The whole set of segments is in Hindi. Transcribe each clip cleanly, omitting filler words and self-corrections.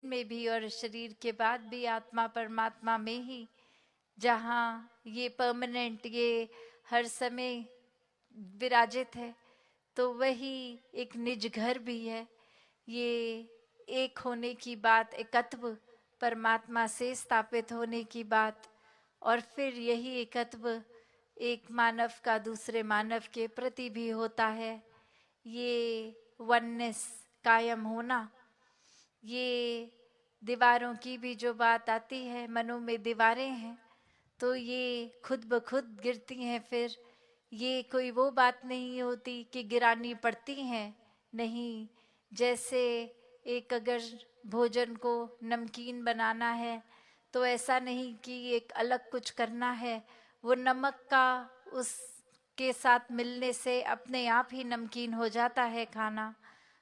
में भी और शरीर के बाद भी आत्मा परमात्मा में ही, जहाँ ये परमानेंट, ये हर समय विराजित है, तो वही एक निज घर भी है। ये एक होने की बात, एकत्व परमात्मा से स्थापित होने की बात, और फिर यही एकत्व एक मानव का दूसरे मानव के प्रति भी होता है। ये वननेस कायम होना, ये दीवारों की भी जो बात आती है, मनों में दीवारें हैं तो ये खुद ब खुद गिरती हैं। फिर ये कोई वो बात नहीं होती कि गिरानी पड़ती हैं, नहीं। जैसे एक अगर भोजन को नमकीन बनाना है तो ऐसा नहीं कि एक अलग कुछ करना है, वो नमक का उसके साथ मिलने से अपने आप ही नमकीन हो जाता है खाना।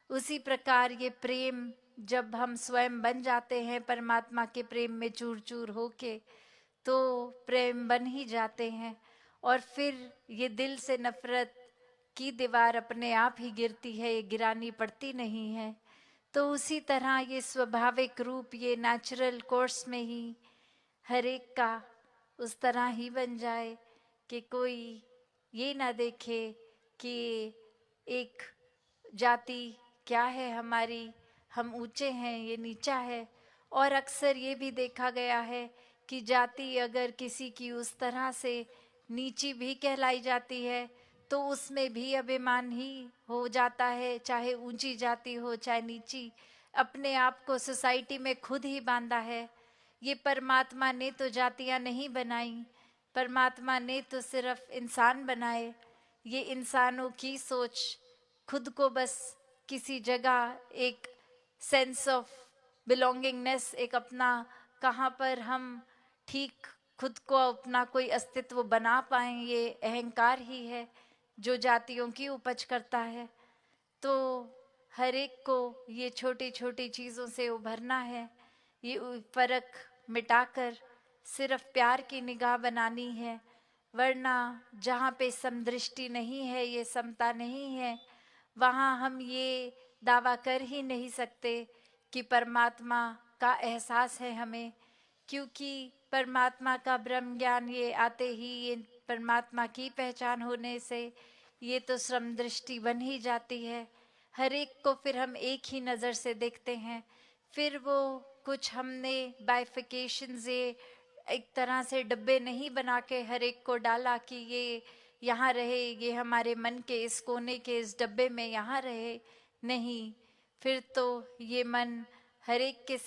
उसी प्रकार ये प्रेम, जब हम स्वयं बन जाते हैं परमात्मा के प्रेम में चूर चूर होके, तो प्रेम बन ही जाते हैं। और फिर ये दिल से नफरत की दीवार अपने आप ही गिरती है, ये गिरानी पड़ती नहीं है। तो उसी तरह ये स्वाभाविक रूप, ये नेचुरल कोर्स में ही हर एक का उस तरह ही बन जाए कि कोई ये ना देखे कि एक जाति क्या है हमारी, हम ऊंचे हैं, ये नीचा है। और अक्सर ये भी देखा गया है कि जाति अगर किसी की उस तरह से नीची भी कहलाई जाती है तो उसमें भी अभिमान ही हो जाता है, चाहे ऊंची जाति हो चाहे नीची। अपने आप को सोसाइटी में खुद ही बांधा है। ये परमात्मा ने तो जातियां नहीं बनाई, परमात्मा ने तो सिर्फ इंसान बनाए। ये इंसानों की सोच खुद को बस किसी जगह एक सेंस ऑफ बिलोंगिंगनेस, एक अपना कहाँ पर हम ठीक खुद को अपना कोई अस्तित्व बना पाएं, ये अहंकार ही है जो जातियों की उपज करता है। तो हर एक को ये छोटी छोटी चीज़ों से उभरना है, ये फर्क मिटाकर सिर्फ प्यार की निगाह बनानी है। वरना जहाँ पे समदृष्टि नहीं है, ये समता नहीं है, वहाँ हम ये दावा कर ही नहीं सकते कि परमात्मा का एहसास है हमें। क्योंकि परमात्मा का ब्रह्म ज्ञान ये आते ही, ये परमात्मा की पहचान होने से ये तो समदृष्टि बन ही जाती है। हर एक को फिर हम एक ही नज़र से देखते हैं। फिर वो कुछ हमने बाइफिकेशंस, ये एक तरह से डब्बे नहीं बना के हर एक को डाला कि ये यहाँ रहे, ये हमारे मन के इस कोने के इस डब्बे में यहाँ रहे, नहीं। फिर तो ये मन हर एक के